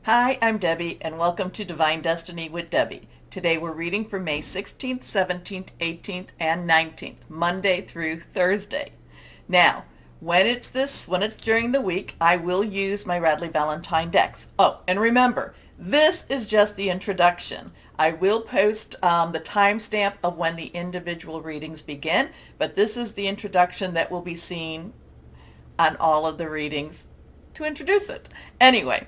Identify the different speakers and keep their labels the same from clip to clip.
Speaker 1: Hi, I'm Debbie, and welcome to Divine Destiny with Debbie. Today we're reading for May 16th, 17th, 18th, and 19th, Monday through Thursday. Now, when it's during the week, I will use my Radley Valentine decks. Oh, and remember, this is just the introduction. I will post the timestamp of when the individual readings begin, but this is the introduction that will be seen on all of the readings to introduce it. Anyway,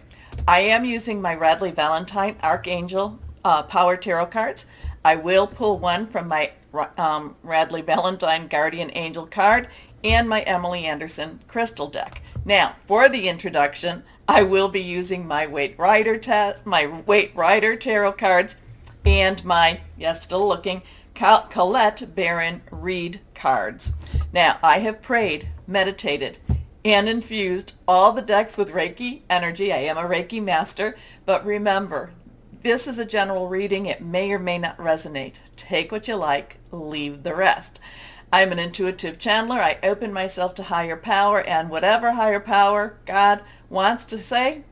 Speaker 1: I am using my Radley Valentine Archangel Power Tarot cards. I will pull one from my Radley Valentine Guardian Angel card and my Emily Anderson Crystal deck. Now, for the introduction, I will be using my Waite Rider Tarot cards and my, yes, still looking, Colette Baron Reed cards. Now, I have prayed, meditated, and infused all the decks with Reiki energy. I am a Reiki master, but remember, this is a general reading. It may or may not resonate. Take what you like, leave the rest. I'm an intuitive channeler. I open myself to higher power, and whatever higher power God wants to say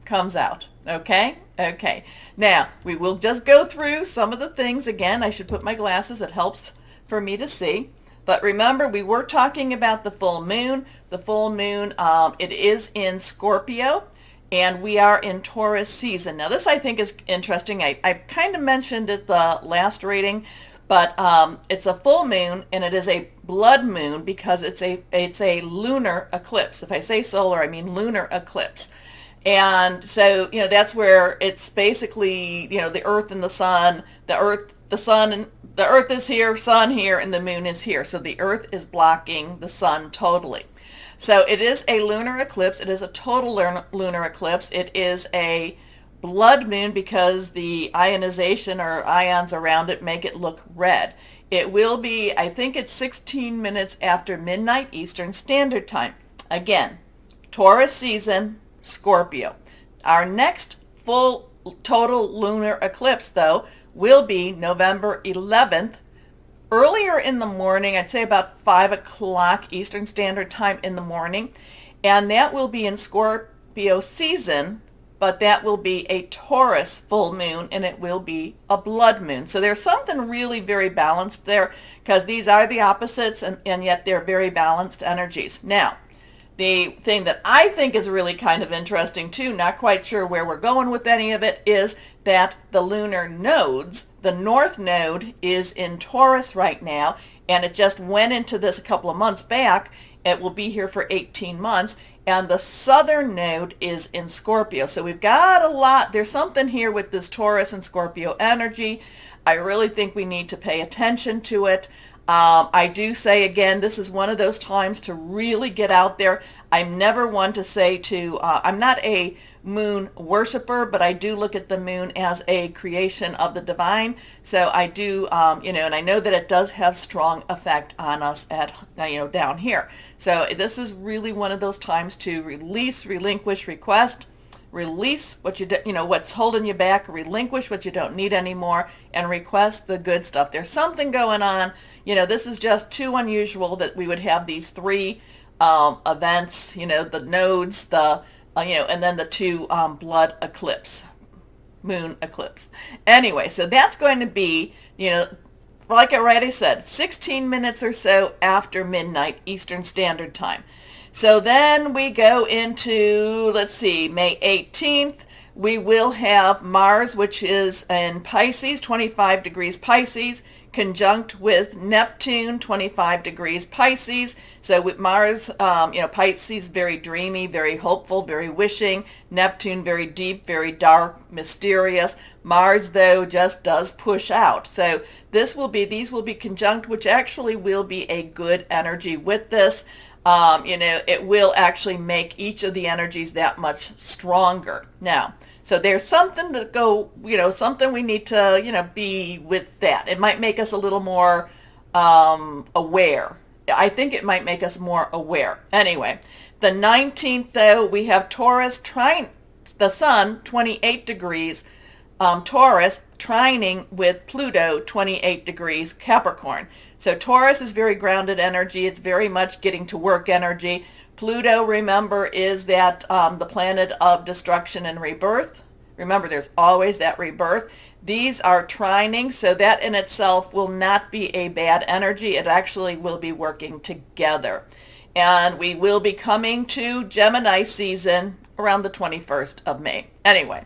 Speaker 1: comes out. Okay? Okay. Now, we will just go through some of the things. Again, I should put my glasses. It helps for me to see. But remember, we were talking about the full moon. The full moon, it is in Scorpio, and we are in Taurus season. Now, this I think is interesting. I kind of mentioned it the last reading, but it's a full moon, and it is a blood moon because it's a lunar eclipse. If I say solar, I mean lunar eclipse. And so, that's where it's basically, the earth and the sun, the earth is here, sun here, and the moon is here. So the earth is blocking the sun totally. So it is a lunar eclipse. It is a total lunar eclipse. It is a blood moon because the ionization or ions around it make it look red. It will be, I think it's 16 minutes after midnight Eastern Standard Time. Again, Taurus season, Scorpio. Our next full total lunar eclipse, though, will be November 11th, earlier in the morning. I'd say about 5 o'clock Eastern Standard Time in the morning, and that will be in Scorpio season, but that will be a Taurus full moon, and it will be a blood moon. So there's something really very balanced there, because these are the opposites, and yet they're very balanced energies. Now, the thing that I think is really kind of interesting too, not quite sure where we're going with any of it, is that the lunar nodes, the north node is in Taurus right now, and it just went into this a couple of months back. It will be here for 18 months, and the southern node is in Scorpio. So we've got a lot. There's something here with this Taurus and Scorpio energy. I really think we need to pay attention to it. I do say, again, this is one of those times to really get out there. I'm never one to say I'm not a moon worshiper, but I do look at the moon as a creation of the divine. So I do, and I know that it does have strong effect on us down here. So this is really one of those times to release, relinquish, request. Release what what's holding you back, relinquish what you don't need anymore, and request the good stuff. There's something going on. This is just too unusual that we would have these three events, the nodes, and then the two blood eclipse, moon eclipse. Anyway, so that's going to be, like I already said, 16 minutes or so after midnight Eastern Standard Time. So then we go into, let's see, May 18th. We will have Mars, which is in Pisces, 25 degrees Pisces, conjunct with Neptune, 25 degrees Pisces. So with Mars, Pisces, very dreamy, very hopeful, very wishing. Neptune, very deep, very dark, mysterious. Mars, though, just does push out. So these will be conjunct, which actually will be a good energy with this. It will actually make each of the energies that much stronger. Now, so there's something something we need to, be with that. It might make us a little more aware. I think it might make us more aware. Anyway, the 19th, though, we have Taurus trine the Sun, 28 degrees, Taurus trining with Pluto, 28 degrees Capricorn. So Taurus is very grounded energy. It's very much getting to work energy. Pluto, remember, is that the planet of destruction and rebirth. Remember, there's always that rebirth. These are trining, so that in itself will not be a bad energy. It actually will be working together. And we will be coming to Gemini season around the 21st of May. Anyway,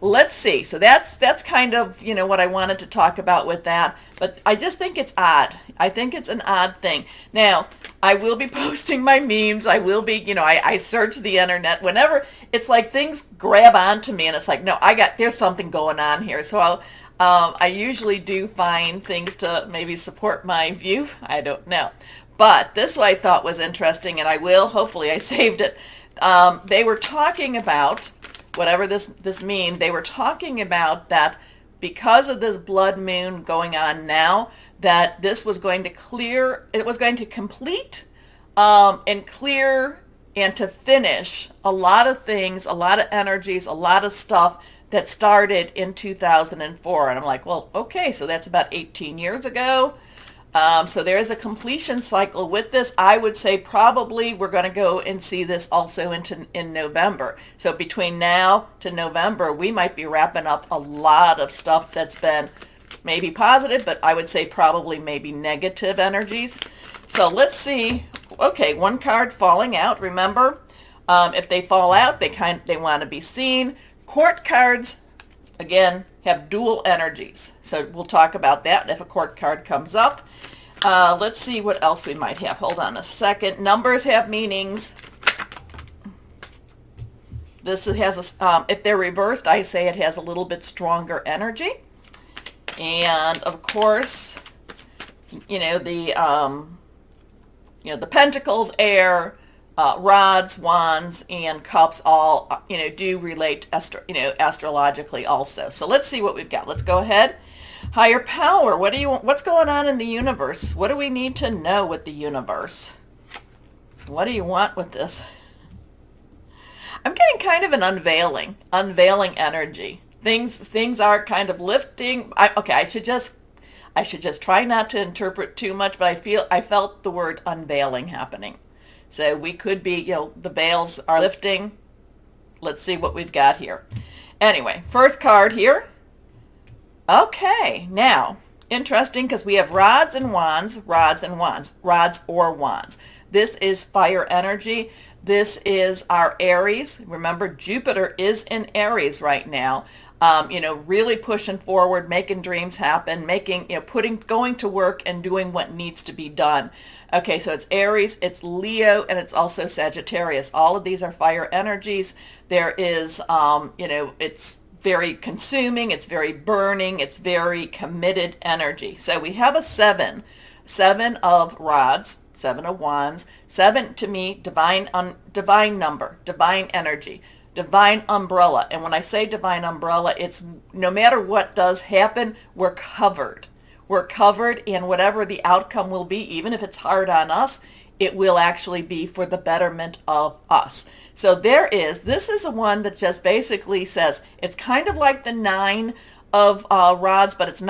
Speaker 1: let's see. So that's kind of, what I wanted to talk about with that. But I just think it's odd. I think it's an odd thing. Now, I will be posting my memes. I will be, I search the internet whenever it's like things grab onto me and it's like, no, there's something going on here. So I usually do find things to maybe support my view. I don't know. But this one I thought was interesting, and hopefully I saved it. They were talking about, whatever this means, they were talking about that because of this blood moon going on now, that this was going to clear, it was going to complete and clear and to finish a lot of things, a lot of energies, a lot of stuff that started in 2004. And I'm like, well, okay, so that's about 18 years ago. So there's a completion cycle with this. I would say probably we're going to go and see this also in November. So between now to November, we might be wrapping up a lot of stuff that's been maybe positive, but I would say probably maybe negative energies. So let's see. Okay, one card falling out. Remember, if they fall out, they want to be seen. Court cards, again, have dual energies. So we'll talk about that if a court card comes up. Let's see what else we might have. Hold on a second. Numbers have meanings. This has if they're reversed, I say it has a little bit stronger energy. And of course, the pentacles, air, rods, wands, and cups all, do relate, astrologically also. So let's see what we've got. Let's go ahead. Higher power. What's going on in the universe? What do we need to know with the universe? What do you want with this? I'm getting kind of an unveiling energy. Things are kind of lifting. I should just try not to interpret too much, but I felt the word unveiling happening. So we could be, the veils are lifting. Let's see what we've got here. Anyway, first card here. Okay, now, interesting because we have rods and wands, rods or wands. This is fire energy. This is our Aries. Remember, Jupiter is in Aries right now. Really pushing forward, making dreams happen, going to work and doing what needs to be done. Okay, so it's Aries, it's Leo, and it's also Sagittarius. All of these are fire energies. There is, it's very consuming, it's very burning, it's very committed energy. So we have a seven of rods, 7 of wands, 7 to me, divine number, divine energy, divine umbrella. And when I say divine umbrella, it's no matter what does happen, we're covered. We're covered, and whatever the outcome will be, even if it's hard on us, it will actually be for the betterment of us. So this is a one that just basically says, it's kind of like the 9 of rods, but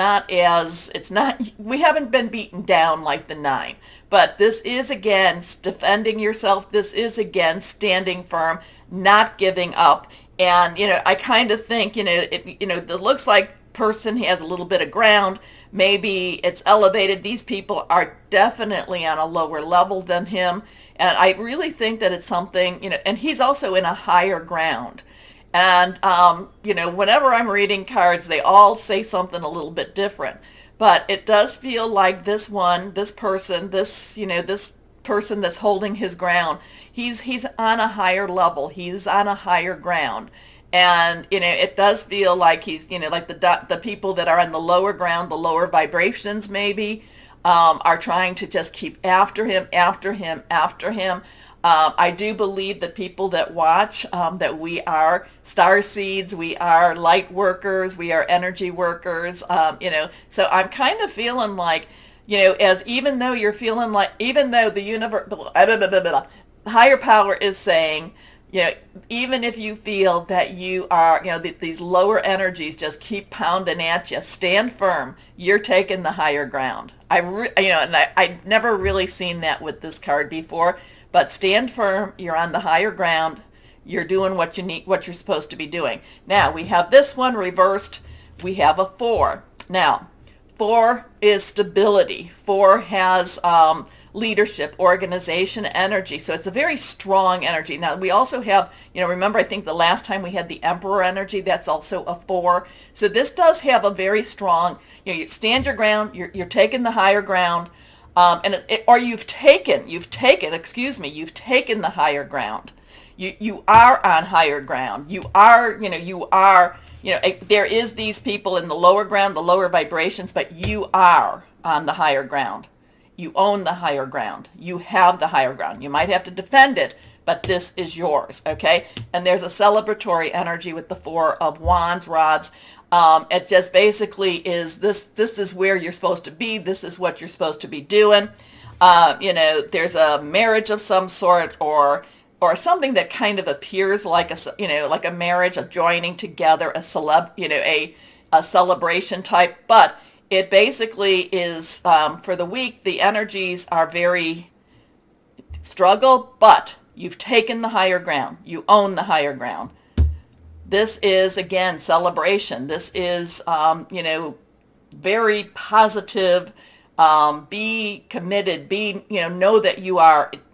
Speaker 1: we haven't been beaten down like the 9. But this is, again, defending yourself. This is, again, standing firm, not giving up. And, I kind of think, it looks like person has a little bit of ground. Maybe it's elevated. These people are definitely on a lower level than him. And I really think that it's something, and he's also in a higher ground. And, whenever I'm reading cards, they all say something a little bit different. But it does feel like this person that's holding his ground, he's on a higher level. He's on a higher ground. And, it does feel like he's, like the people that are on the lower ground, the lower vibrations maybe, are trying to just keep after him. I do believe that people that watch, that we are star seeds, we are light workers, we are energy workers, so I'm kind of feeling like, even though the universe, higher power is saying, even if you feel that you are, these lower energies just keep pounding at you, stand firm. You're taking the higher ground. I've never really seen that with this card before, but stand firm. You're on the higher ground. you're doing what you need, what you're supposed to be doing. Now we have this one reversed. We have a 4. Now 4 is stability. 4 has leadership, organization, energy. So it's a very strong energy. Now we also have, remember I think the last time we had the Emperor energy, that's also a 4. So this does have a very strong, you stand your ground, you're taking the higher ground, or you've taken the higher ground. You are on higher ground. There is these people in the lower ground, the lower vibrations, but you are on the higher ground. You own the higher ground. You have the higher ground. You might have to defend it, but this is yours, okay? And there's a celebratory energy with the 4 of Wands, rods. It just basically is this is where you're supposed to be. This is what you're supposed to be doing. There's a marriage of some sort or something that kind of appears like a marriage, a joining together, a celebration type, but it basically is, for the week, the energies are very struggle, but you've taken the higher ground. You own the higher ground. This is, again, celebration. This is, very positive. Be committed. Know that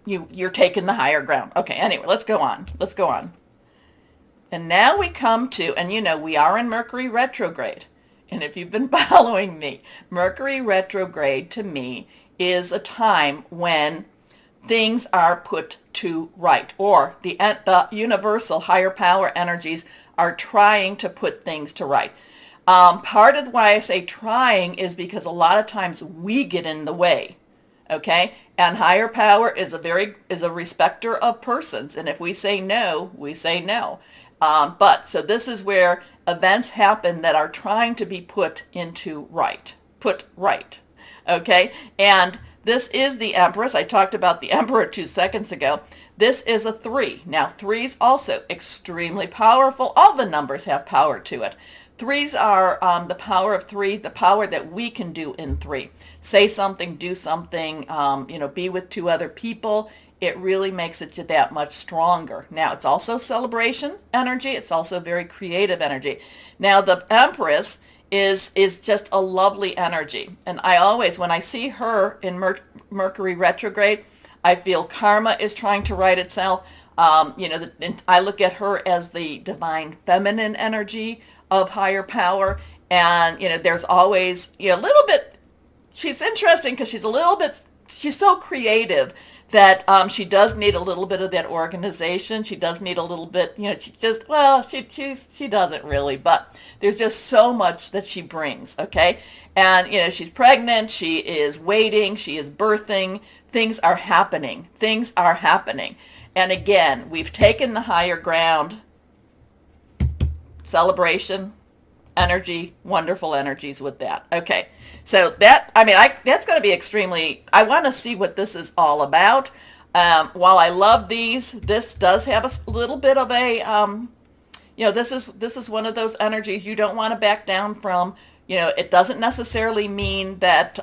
Speaker 1: you're taking the higher ground. Okay, anyway, let's go on. And now we come to, and we are in Mercury retrograde. And if you've been following me, Mercury retrograde to me is a time when things are put to right, or the universal higher power energies are trying to put things to right. Part of why I say trying is because a lot of times we get in the way, okay? And higher power is a respecter of persons, and if we say no, we say no. So this is where events happen that are trying to be put right, okay? And this is the Empress. I talked about the Emperor 2 seconds ago. This is a 3. Now, 3's also extremely powerful. All the numbers have power to it. 3's are the power of 3, the power that we can do in 3. Say something, do something, be with 2 other people. It really makes it that much stronger. Now, it's also celebration energy. It's also very creative energy. Now, the Empress is just a lovely energy. And I always, when I see her in Mercury retrograde, I feel karma is trying to right itself. I look at her as the divine feminine energy of higher power. And, there's always, a little bit, she's interesting because she's so creative that she does need a little bit of that organization. She does need a little bit, she doesn't really, but there's just so much that she brings, okay? And, she's pregnant, she is waiting, she is birthing, things are happening. And again, we've taken the higher ground, celebration, energy, wonderful energies with that. Okay, so that's going to be extremely, I want to see what this is all about. While I love these, this does have a little bit of a, this is one of those energies you don't want to back down from. It doesn't necessarily mean that,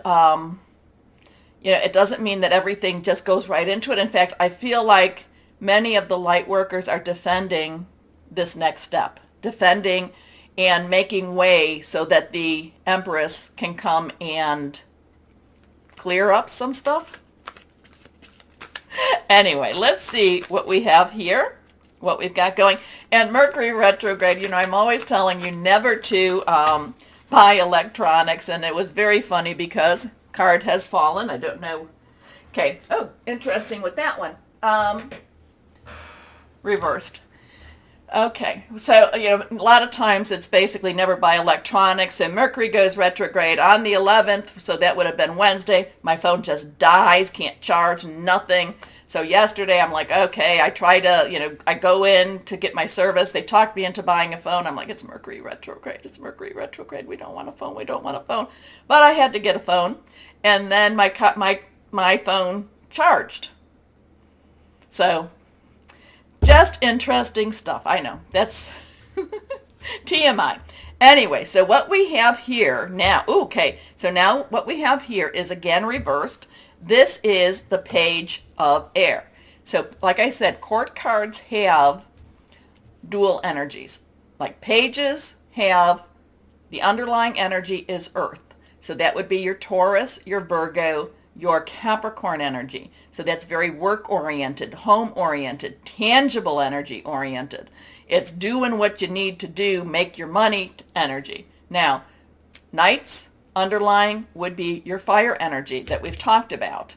Speaker 1: it doesn't mean that everything just goes right into it. In fact, I feel like many of the light workers are defending this next step, defending and making way so that the Empress can come and clear up some stuff. Anyway, let's see what we have here, what we've got going. And Mercury retrograde, I'm always telling you never to buy electronics. And it was very funny because card has fallen. I don't know. Okay. Oh, interesting with that one. Reversed. Okay, so a lot of times it's basically never buy electronics, and Mercury goes retrograde on the 11th, so that would have been Wednesday. My phone just dies, can't charge, nothing. So yesterday I'm like, okay, I try to, I go in to get my service. They talked me into buying a phone. I'm like, it's Mercury retrograde. We don't want a phone. But I had to get a phone, and then my phone charged. So just interesting stuff. I know. That's TMI. Anyway, so what we have here now, so now what we have here is again reversed. This is the Page of Air. So like I said, court cards have dual energies. Like pages have, the underlying energy is Earth. So that would be your Taurus, your Virgo, your Capricorn energy. So that's very work-oriented, home-oriented, tangible energy-oriented. It's doing what you need to do, make your money energy. Now, Knights underlying would be your fire energy that we've talked about.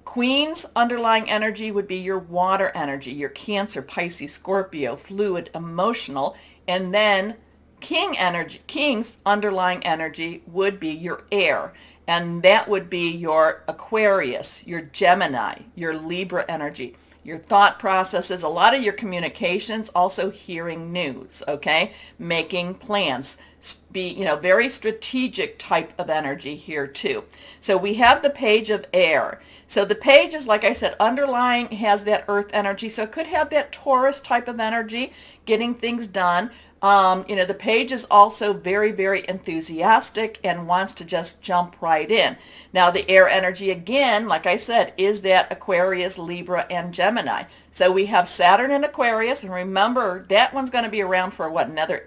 Speaker 1: Queen's underlying energy would be your water energy, your Cancer, Pisces, Scorpio, fluid, emotional. And then King's underlying energy would be your air. And that would be your Aquarius, your Gemini, your Libra energy, your thought processes, a lot of your communications, also hearing news, okay? Making plans, be, very strategic type of energy here too. So we have the page of air. So the page is, like I said, underlying has that earth energy. So it could have that Taurus type of energy, getting things done. The page is also very, very enthusiastic and wants to just jump right in. Now, the air energy, again, like I said, is that Aquarius, Libra, and Gemini. So we have Saturn in Aquarius, and remember, that one's going to be around for what, another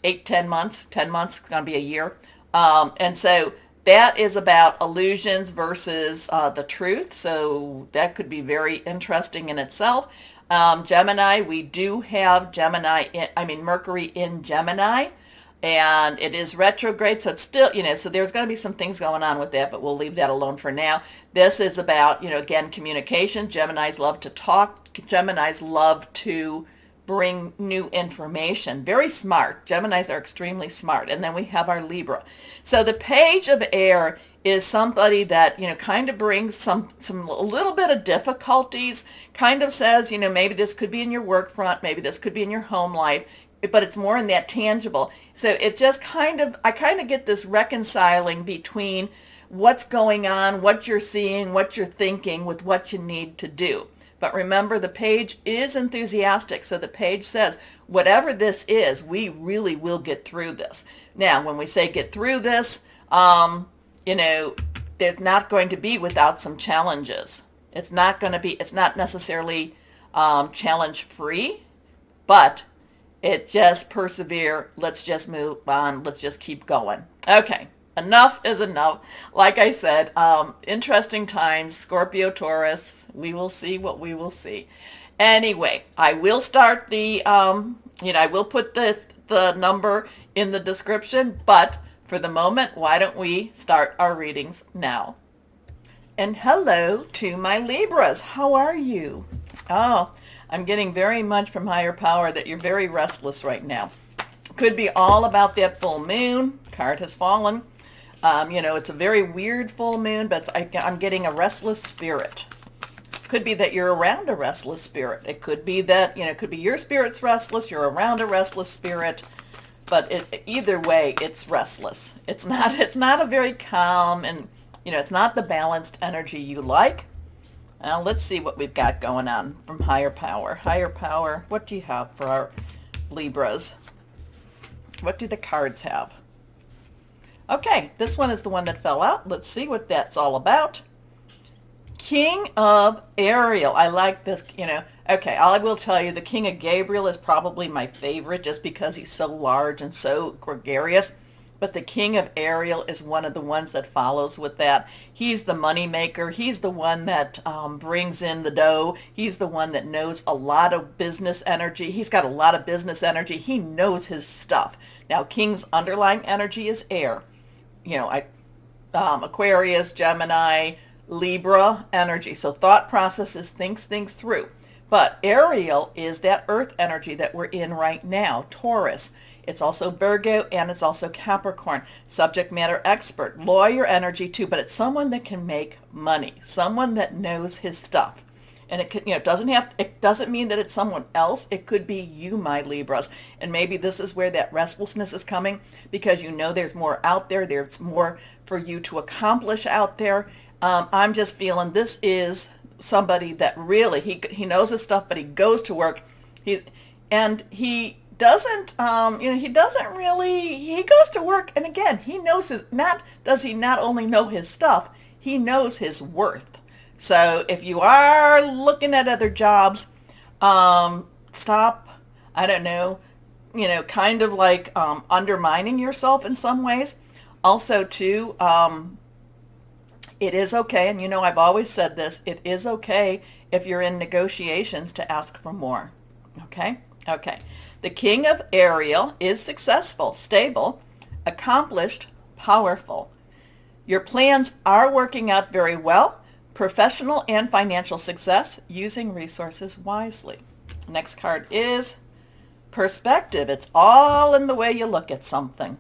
Speaker 1: 10 months. 10 months, it's going to be a year. And so that is about illusions versus the truth. So that could be very interesting in itself. Gemini, we do have Mercury in Gemini, and it is retrograde, so it's still, so there's going to be some things going on with that, but we'll leave that alone for now. This is about, again, communication. Geminis love to talk. Geminis love to bring new information. Very smart. Geminis are extremely smart. And then we have our Libra. So the page of air is somebody that, kind of brings some a little bit of difficulties, kind of says, maybe this could be in your work front, maybe this could be in your home life, but it's more in that tangible. So it just I kind of get this reconciling between what's going on, what you're seeing, what you're thinking with what you need to do. But remember, the page is enthusiastic. So the page says, whatever this is, we really will get through this. Now, when we say get through this, there's not going to be without some challenges. It's not necessarily challenge free, but it just persevere. Let's just move on. Let's just keep going. Okay. Enough is enough. Like I said, interesting times, Scorpio, Taurus. We will see what we will see. Anyway, I will start I will put the number in the description, but for the moment, why don't we start our readings now? And hello to my Libras. How are you? Oh, I'm getting very much from higher power that you're very restless right now. Could be all about that full moon. Card has fallen. It's a very weird full moon, but I'm getting a restless spirit. Could be that you're around a restless spirit. It could be that, it could be your spirit's restless, you're around a restless spirit, but either way, it's restless. It's not a very calm, and, it's not the balanced energy you like. Now, let's see what we've got going on from higher power. Higher power, what do you have for our Libras? What do the cards have? Okay, this one is the one that fell out. Let's see what that's all about. King of Ariel. I like this, Okay, I will tell you, the King of Gabriel is probably my favorite just because he's so large and so gregarious. But the King of Ariel is one of the ones that follows with that. He's the money maker. He's the one that brings in the dough. He's the one that knows a lot of business energy. He's got a lot of business energy. He knows his stuff. Now, King's underlying energy is air. Aquarius, Gemini, Libra energy. So thought processes, thinks things through. But Ariel is that earth energy that we're in right now, Taurus. It's also Virgo, and it's also Capricorn. Subject matter expert, lawyer energy too, but it's someone that can make money, someone that knows his stuff. And it could, it doesn't mean that it's someone else. It could be you, my Libras. And maybe this is where that restlessness is coming, because there's more out there. There's more for you to accomplish out there. I'm just feeling this is somebody that really, he knows his stuff, but he goes to work. He doesn't he goes to work, and again, he knows he not only know his stuff, he knows his worth. So if you are looking at other jobs, Stop, I don't know, kind of like undermining yourself in some ways. Also, too, it is okay, and I've always said this, it is okay if you're in negotiations to ask for more. Okay? Okay. The king of Ariel is successful, stable, accomplished, powerful. Your plans are working out very well. Professional and financial success, using resources wisely. Next card is perspective. It's all in the way you look at something.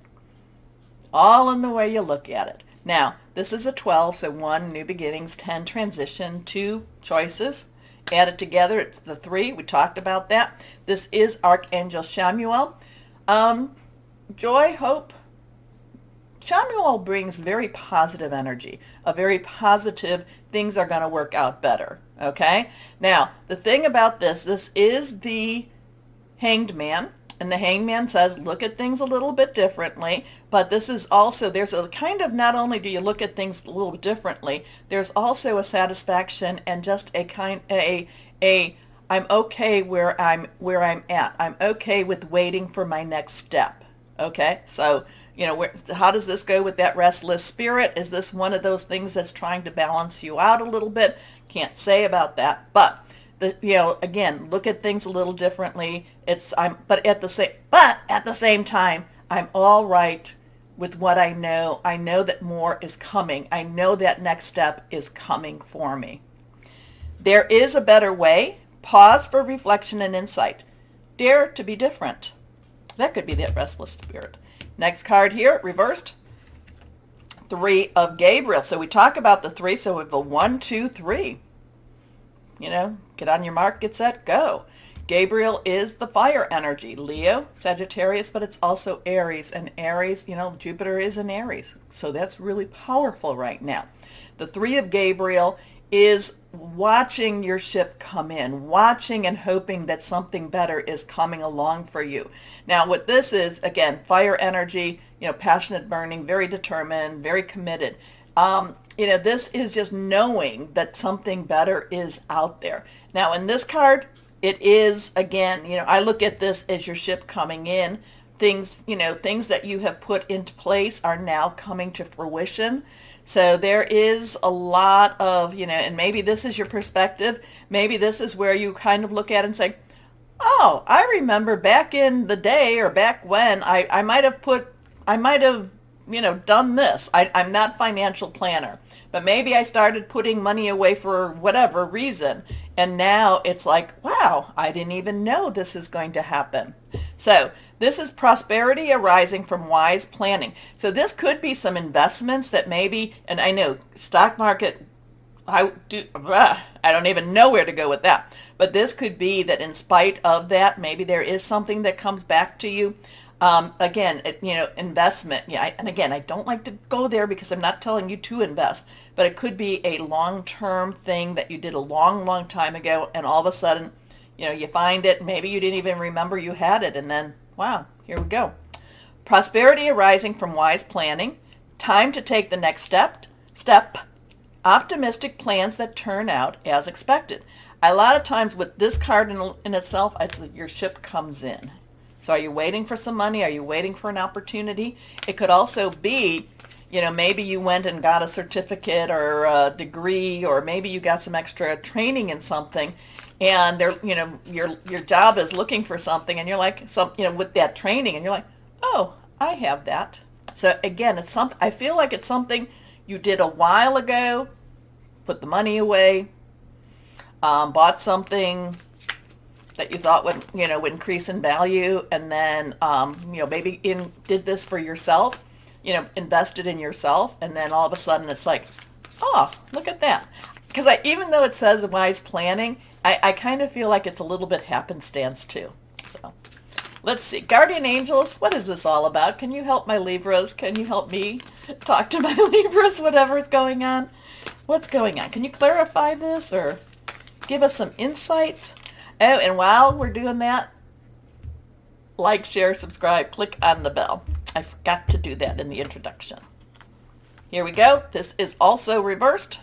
Speaker 1: All in the way you look at it. Now, this is a 12, so 1, new beginnings, 10, transition, 2, choices. Add it together, it's the 3. We talked about that. This is Archangel Chamuel. Joy, hope. Chamuel brings very positive energy, a very positive, things are going to work out better. Okay? Now, the thing about this is the Hanged Man. And the Hanged Man says, look at things a little bit differently, but this is also, there's a kind of, not only do you look at things a little bit differently, there's also a satisfaction and just I'm okay where I'm at. I'm okay with waiting for my next step. Okay? So, how does this go with that restless spirit? Is this one of those things that's trying to balance you out a little bit? Can't say about that, but again, look at things a little differently. But at the same time, I'm all right with what I know. I know that more is coming. I know that next step is coming for me. There is a better way. Pause for reflection and insight. Dare to be different. That could be that restless spirit. Next card here, reversed. 3 of Gabriel. So we talk about the 3. So we have a 1, 2, 3. Get on your mark, get set, go. Gabriel is the fire energy. Leo, Sagittarius, but it's also Aries. And Aries, Jupiter is in Aries. So that's really powerful right now. The 3 of Gabriel is watching your ship come in, watching and hoping that something better is coming along for you. Now, what this is, again, fire energy, passionate burning, very determined, very committed. This is just knowing that something better is out there. Now, in this card, it is, again, I look at this as your ship coming in. Things that you have put into place are now coming to fruition. So there is a lot of, and maybe this is your perspective. Maybe this is where you kind of look at it and say, oh, I remember back in the day or back when I might have done this. I'm not a financial planner, but maybe I started putting money away for whatever reason. And now it's like, wow, I didn't even know this is going to happen. So this is prosperity arising from wise planning. So this could be some investments that maybe, and I know stock market, I don't even know where to go with that. But this could be that in spite of that, maybe there is something that comes back to you. Again, investment. Yeah, and again, I don't like to go there because I'm not telling you to invest, but it could be a long-term thing that you did a long, long time ago, and all of a sudden, you find it. Maybe you didn't even remember you had it, and then, wow, here we go. Prosperity arising from wise planning. Time to take the next step. Optimistic plans that turn out as expected. A lot of times with this card in itself, it's like your ship comes in. So are you waiting for some money? Are you waiting for an opportunity? It could also be, maybe you went and got a certificate or a degree, or maybe you got some extra training in something, and your job is looking for something, and you're like, with that training, and you're like, oh, I have that. So again, I feel like it's something you did a while ago, put the money away, bought something that you thought would increase in value, and then maybe did this for yourself, invested in yourself, and then all of a sudden it's like, oh, look at that. Because even though it says wise planning, I kind of feel like it's a little bit happenstance too. So let's see, guardian angels, what is this all about? Can you help my Libras? Can you help me talk to my Libras? Whatever's going on, what's going on? Can you clarify this or give us some insight? Oh, and while we're doing that, like, share, subscribe, click on the bell. I forgot to do that in the introduction. Here we go. This is also reversed.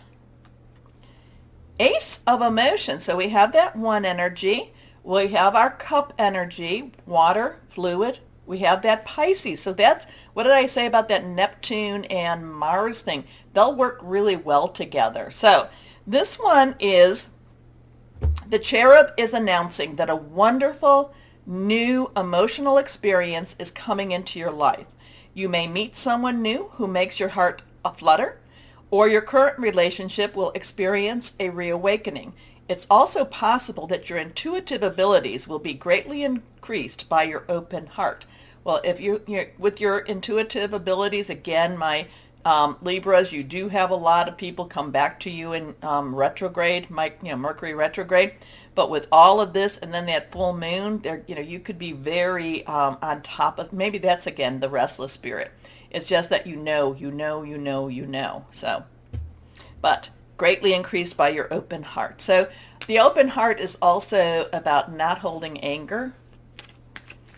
Speaker 1: Ace of emotion. So we have that 1 energy. We have our cup energy, water, fluid. We have that Pisces. So that's, what did I say about that Neptune and Mars thing? They'll work really well together. So this one is, the cherub is announcing that a wonderful new emotional experience is coming into your life. You may meet someone new who makes your heart aflutter, or your current relationship will experience a reawakening. It's also possible that your intuitive abilities will be greatly increased by your open heart. Well, if you're with your intuitive abilities, again, my Libras, you do have a lot of people come back to you in retrograde, Mercury retrograde. But with all of this, and then that full moon, there, you could be very on top of. Maybe that's again the restless spirit. It's just that you know. So, but greatly increased by your open heart. So the open heart is also about not holding anger.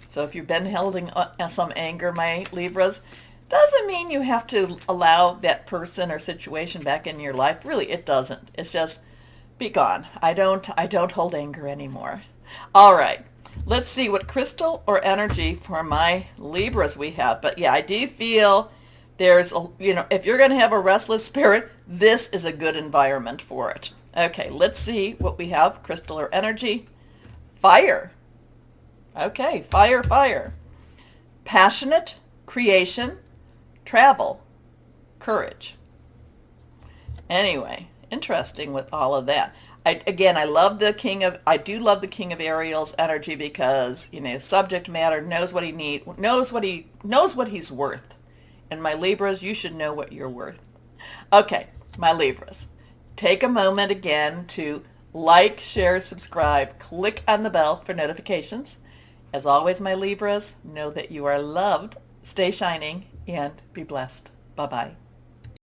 Speaker 1: So if you've been holding some anger, my Libras, doesn't mean you have to allow that person or situation back in your life. Really, it doesn't. It's just be gone. I don't hold anger anymore. All right. Let's see what crystal or energy for my Libras we have. But yeah, I do feel there's, if you're going to have a restless spirit, this is a good environment for it. Okay, let's see what we have. Crystal or energy. Fire. Okay, fire. Passionate, creation, travel, courage. Anyway, interesting with all of that. I do love the King of Ariel's energy because, subject matter, knows what he needs, knows what he's worth. And my Libras, you should know what you're worth. Okay, my Libras, take a moment again to like, share, subscribe, click on the bell for notifications. As always, my Libras, know that you are loved, stay shining, and be blessed. Bye-bye.